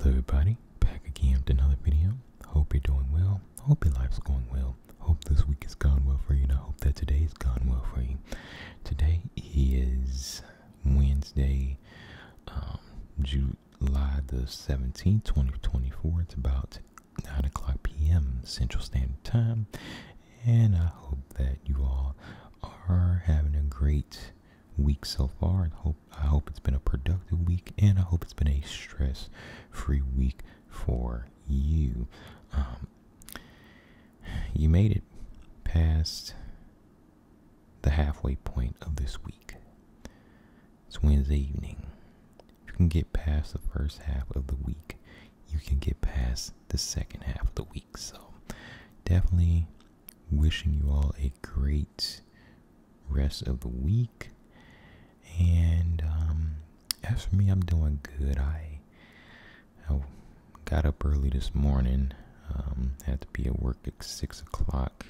everybody? Back again with another video. Hope you're doing well. Hope your life's going well. Hope this week has gone well for you, and I hope that today's gone well for you. Today is Wednesday, July the 17th, 2024. It's about 9 o'clock p.m. Central Standard Time, and I hope that you all are having a great week so far. I hope it's been a productive week, and I hope it's been a stress-free week for you. You made it past the halfway point of this week. It's Wednesday evening. If you can get past the first half of the week, you can get past the second half of the week. So definitely wishing you all a great rest of the week. And as for me, I'm doing good. I got up early this morning. Had to be at work at 6 o'clock.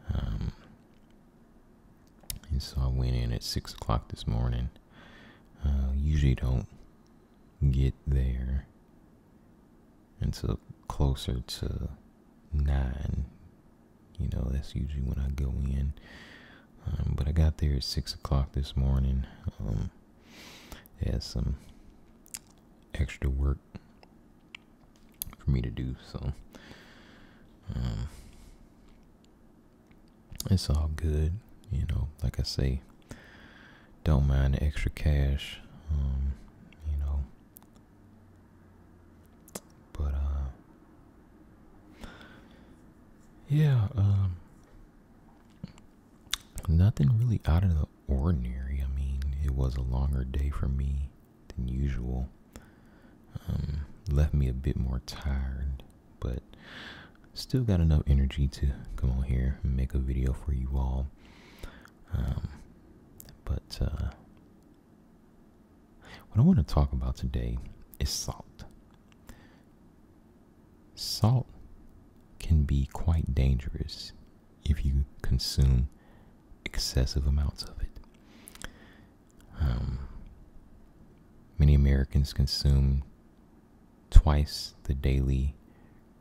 And so I went in at 6 o'clock this morning. Usually don't get there until closer to 9. You know, that's usually when I go in. But I got there at 6 o'clock this morning. Had some extra work for me to do, so it's all good. You know, like I say, don't mind the extra cash. You know, but yeah, nothing really out of the ordinary. I mean, it was a longer day for me than usual. Left me a bit more tired, but still got enough energy to come on here and make a video for you all. But what I want to talk about today is salt. Salt can be quite dangerous if you consume excessive amounts of it. Many Americans consume twice the daily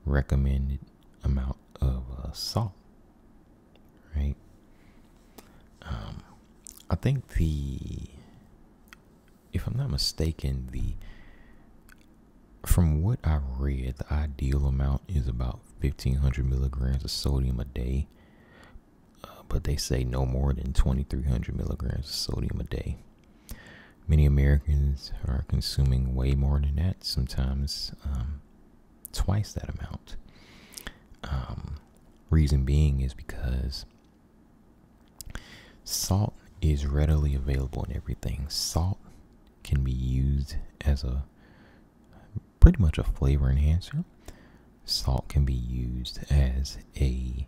recommended amount of salt, right? I think if I'm not mistaken, from what I've read, the ideal amount is about 1,500 milligrams of sodium a day. But they say no more than 2,300 milligrams of sodium a day. Many Americans are consuming way more than that, sometimes twice that amount. Reason being is because salt is readily available in everything. Salt can be used as pretty much a flavor enhancer. Salt can be used as a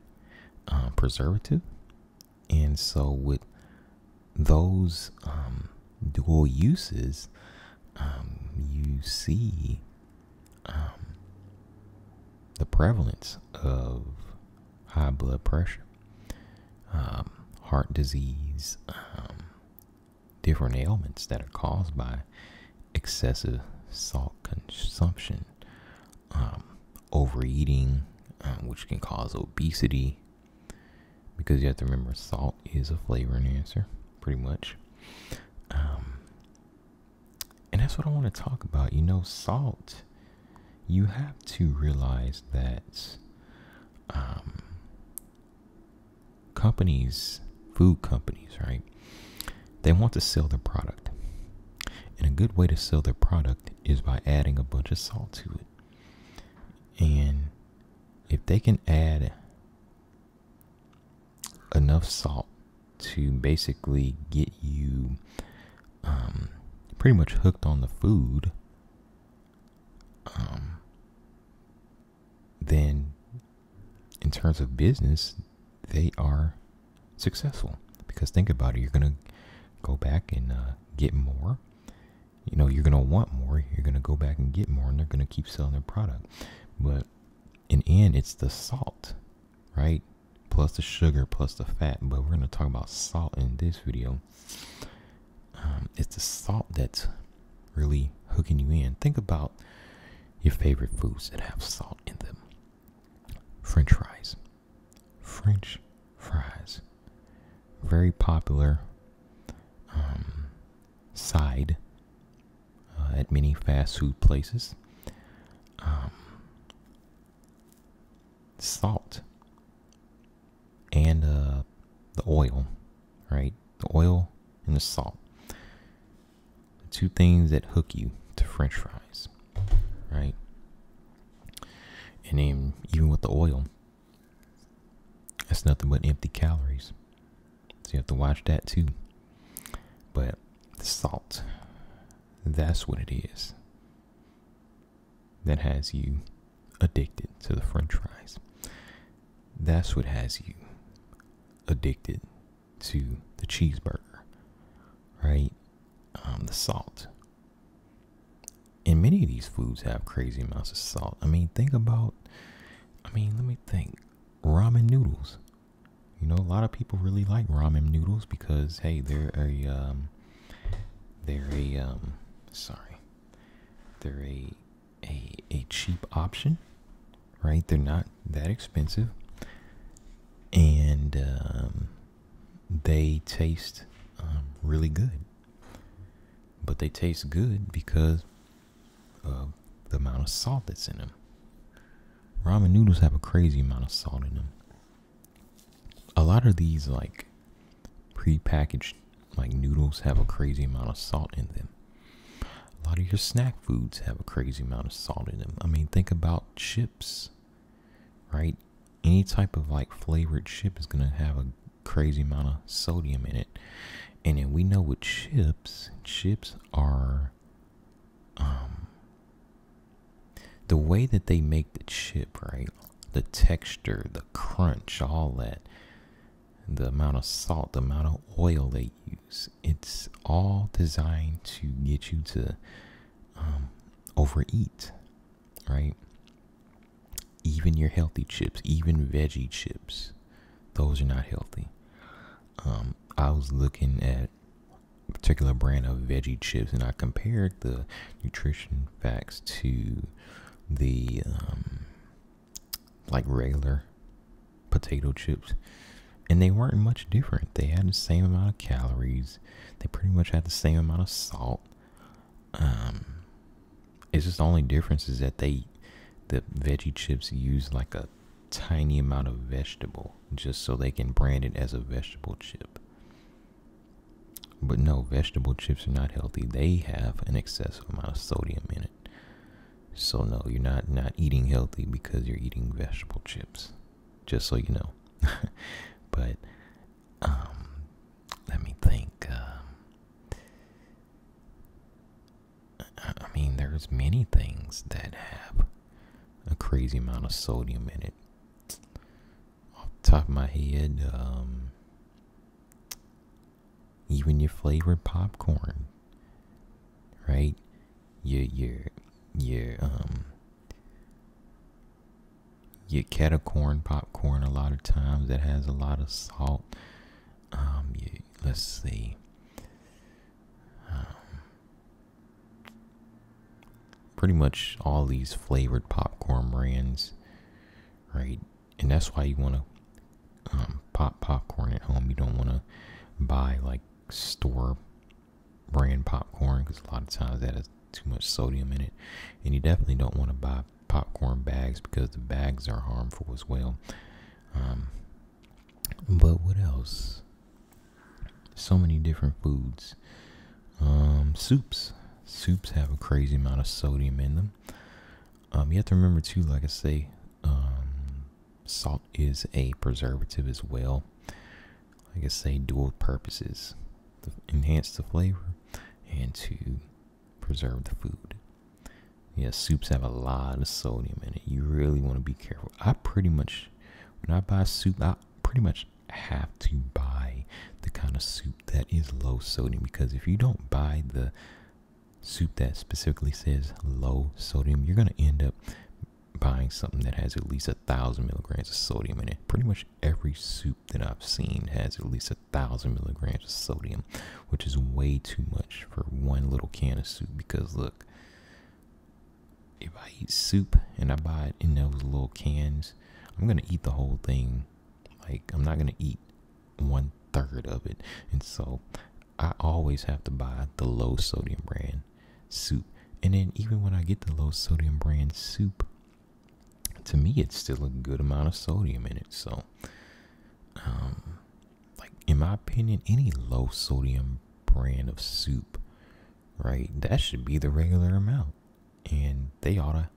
preservative. And so with those dual uses, you see the prevalence of high blood pressure, heart disease, different ailments that are caused by excessive salt consumption, overeating, which can cause obesity. Because you have to remember, salt is a flavor enhancer, pretty much. And that's what I want to talk about. You know, salt, you have to realize that food companies, right? They want to sell their product. And a good way to sell their product is by adding a bunch of salt to it. And if they can add enough salt to basically get you pretty much hooked on the food, then in terms of business, they are successful. Because think about it, you're going to go back and get more. You know, you're going to want more. You're going to go back and get more, and they're going to keep selling their product. But in the end, it's the salt, right? Plus the sugar, plus the fat. But we're going to talk about salt in this video. It's the salt that's really hooking you in. Think about your favorite foods that have salt in them. French fries. French fries. Very popular side at many fast food places. Salt and the oil, right? The oil and the salt. The two things that hook you to French fries, right? And then even with the oil, that's nothing but empty calories. So you have to watch that too. But the salt, that's what it is that has you addicted to the French fries. That's what has you addicted to the cheeseburger, right? The salt. And many of these foods have crazy amounts of salt. Let me think. Ramen noodles. You know, a lot of people really like ramen noodles because, hey, they're a cheap option, right? They're not that expensive, and they taste really good. But they taste good because of the amount of salt that's in them. Ramen noodles have a crazy amount of salt in them. A lot of these like pre-packaged like noodles have a crazy amount of salt in them. A lot of your snack foods have a crazy amount of salt in them. I mean, think about chips, right? Any type of like flavored chip is gonna have a crazy amount of sodium in it. And then we know with chips are the way that they make the chip, right? The texture, the crunch, all that, the amount of salt, the amount of oil they use, it's all designed to get you to overeat, right? Even your healthy chips, even veggie chips, those are not healthy. I was looking at a particular brand of veggie chips and I compared the nutrition facts to the like regular potato chips, and they weren't much different. They had the same amount of calories. They pretty much had the same amount of salt. It's just the only difference is that the veggie chips use like a tiny amount of vegetable just so they can brand it as a vegetable chip. But no, vegetable chips are not healthy. They have an excessive amount of sodium in it. So no, you're not eating healthy because you're eating vegetable chips. Just so you know. But let me think. I mean, there's many things that have a crazy amount of sodium in it. Off the top of my head, even your flavored popcorn, right? Your kettle corn popcorn, a lot of times that has a lot of salt. Let's see. Pretty much all these flavored popcorn brands, right? And that's why you want to pop popcorn at home. You don't want to buy like store brand popcorn because a lot of times that has too much sodium in it. And you definitely don't want to buy popcorn bags because the bags are harmful as well. But what else? So many different foods. Soups have a crazy amount of sodium in them. You have to remember too, like I say, salt is a preservative as well. Like I say, dual purposes: to enhance the flavor and to preserve the food. Yeah, soups have a lot of sodium in it. You really want to be careful. When I buy soup, I pretty much have to buy the kind of soup that is low sodium, because if you don't buy the soup that specifically says low sodium, you're going to end up buying something that has at least 1,000 milligrams of sodium in it. Pretty much every soup that I've seen has at least 1,000 milligrams of sodium, which is way too much for one little can of soup. Because look, if I eat soup and I buy it in those little cans, I'm gonna eat the whole thing. Like, I'm not gonna eat 1/3 of it. And so I always have to buy the low sodium brand soup. And then even when I get the low sodium brand soup, to me it's still a good amount of sodium in it. So like, in my opinion, any low sodium brand of soup, right, that should be the regular amount. And they ought to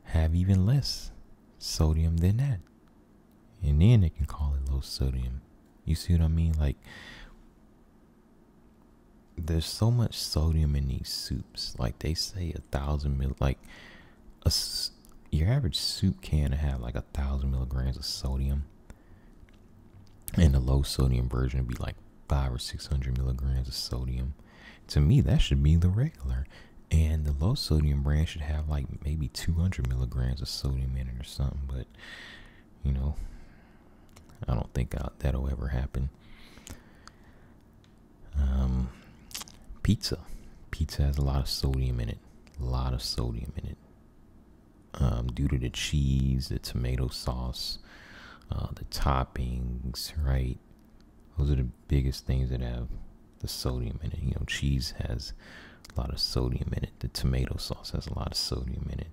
have even less sodium than that. And then they can call it low sodium. You see what I mean? Like, there's so much sodium in these soups. Like, they say 1,000 like your average soup can have like 1,000 milligrams of sodium, and the low sodium version would be like 500 or 600 milligrams of sodium. To me, that should be the regular. And the low sodium brand should have like maybe 200 milligrams of sodium in it or something. But, you know, I don't think that'll ever happen. Pizza. Pizza has a lot of sodium in it. A lot of sodium in it. Due to the cheese, the tomato sauce, the toppings, right? Those are the biggest things that have the sodium in it. You know, cheese has a lot of sodium in it. The tomato sauce has a lot of sodium in it.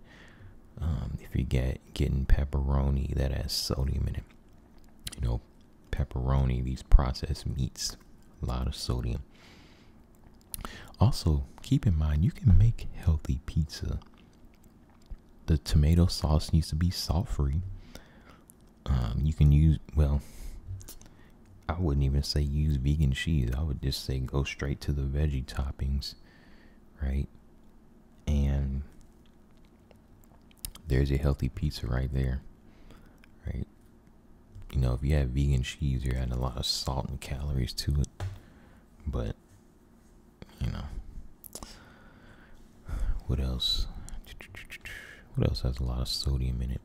If you getting pepperoni, that has sodium in it. You know, pepperoni, these processed meats, a lot of sodium. Also, keep in mind, you can make healthy pizza. The tomato sauce needs to be salt-free. You can use, well, I wouldn't even say use vegan cheese. I would just say go straight to the veggie toppings, right? And there's your healthy pizza right there, right? You know, if you have vegan cheese, you're adding a lot of salt and calories to it. But, you know, what else? What else has a lot of sodium in it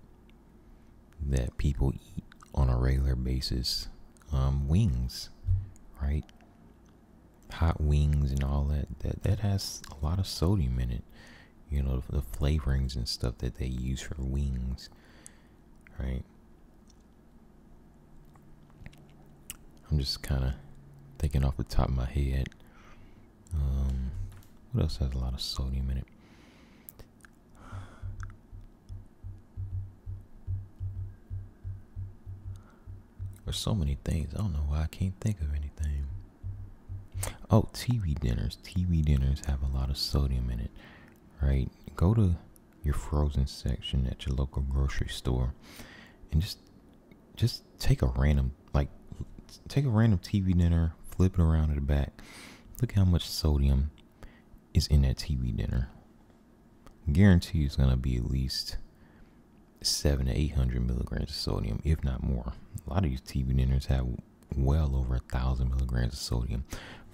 that people eat on a regular basis? Wings, right? Hot wings and all that has a lot of sodium in it. You know, the flavorings and stuff that they use for wings, right? I'm just kind of thinking off the top of my head. What else has a lot of sodium in it? There's so many things. I don't know why I can't think of anything. Oh, TV dinners. TV dinners have a lot of sodium in it, right? Go to your frozen section at your local grocery store and just take a random TV dinner, flip it around to the back. Look how much sodium is in that TV dinner. Guarantee it's gonna be at least 700 to 800 milligrams of sodium, if not more. A lot of these TV dinners have well over 1,000 milligrams of sodium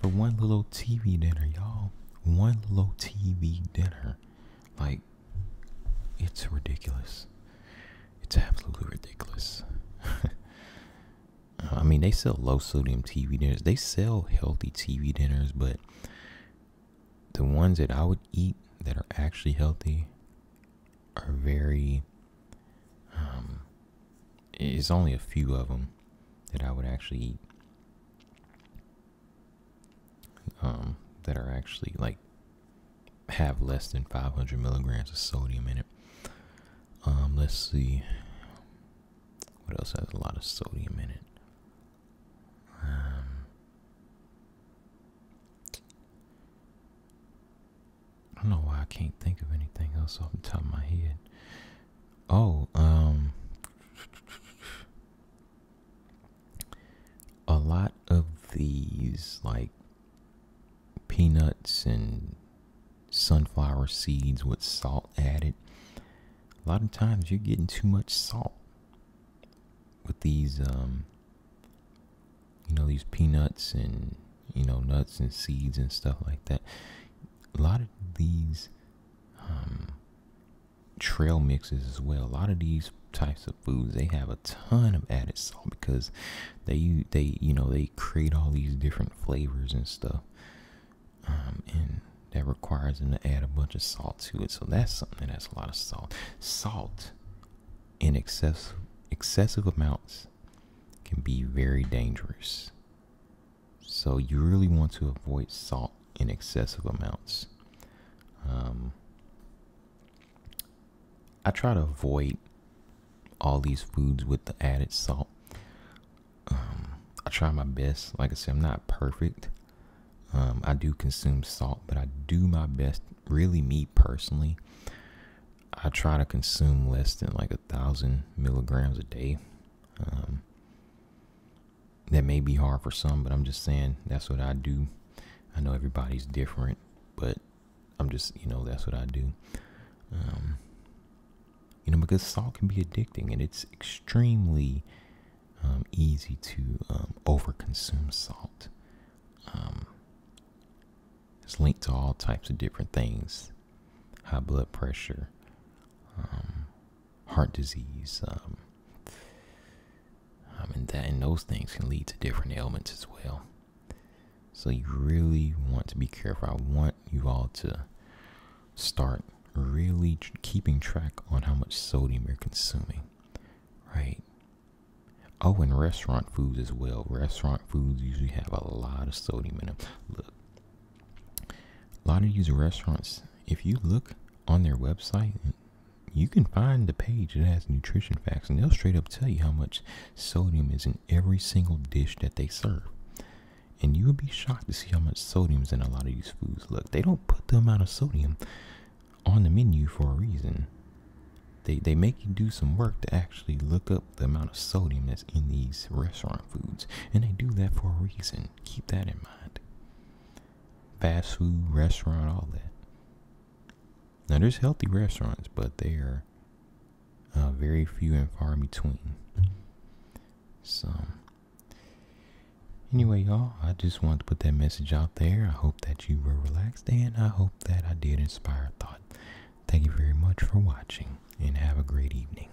for one little TV dinner, y'all. One little TV dinner. Like, it's ridiculous. It's absolutely ridiculous. I mean, they sell low sodium TV dinners. They sell healthy TV dinners, but the ones that I would eat that are actually healthy are very, it's only a few of them that I would actually eat. That are actually, like, have less than 500 milligrams of sodium in it. Let's see. What else has a lot of sodium in it? I don't know why I can't think of anything else off the top of my head. Oh, a lot of these, like, peanuts and sunflower seeds with salt added, a lot of times you're getting too much salt with these, you know, these peanuts and, you know, nuts and seeds and stuff like that. A lot of these trail mixes as well. A lot of these types of foods, they have a ton of added salt because they create all these different flavors and stuff, and that requires them to add a bunch of salt to it. So that's something that has a lot of salt. Salt in excessive amounts can be very dangerous. So you really want to avoid salt in excessive amounts. I try to avoid all these foods with the added salt. I try my best. Like I said, I'm not perfect. I do consume salt, but I do my best. Really, me personally, I try to consume less than like 1,000 milligrams a day. That may be hard for some, but I'm just saying that's what I do. I know everybody's different, but I'm just, that's what I do. Because salt can be addicting, and it's extremely easy to overconsume salt. It's linked to all types of different things: high blood pressure, heart disease, and those things can lead to different ailments as well. So you really want to be careful. I want you all to start really keeping track on how much sodium you're consuming, right? Oh, and restaurant foods as well. Restaurant foods usually have a lot of sodium in them. Look, a lot of these restaurants, if you look on their website, you can find the page that has nutrition facts, and they'll straight up tell you how much sodium is in every single dish that they serve. And you would be shocked to see how much sodium is in a lot of these foods. Look, they don't put the amount of sodium on the menu for a reason. They make you do some work to actually look up the amount of sodium that's in these restaurant foods. And they do that for a reason. Keep that in mind. Fast food, restaurant, all that. Now, there's healthy restaurants, but they are very few and far in between. So, anyway, y'all, I just wanted to put that message out there. I hope that you were relaxed, and I hope that I did inspire thought. Thank you very much for watching, and have a great evening.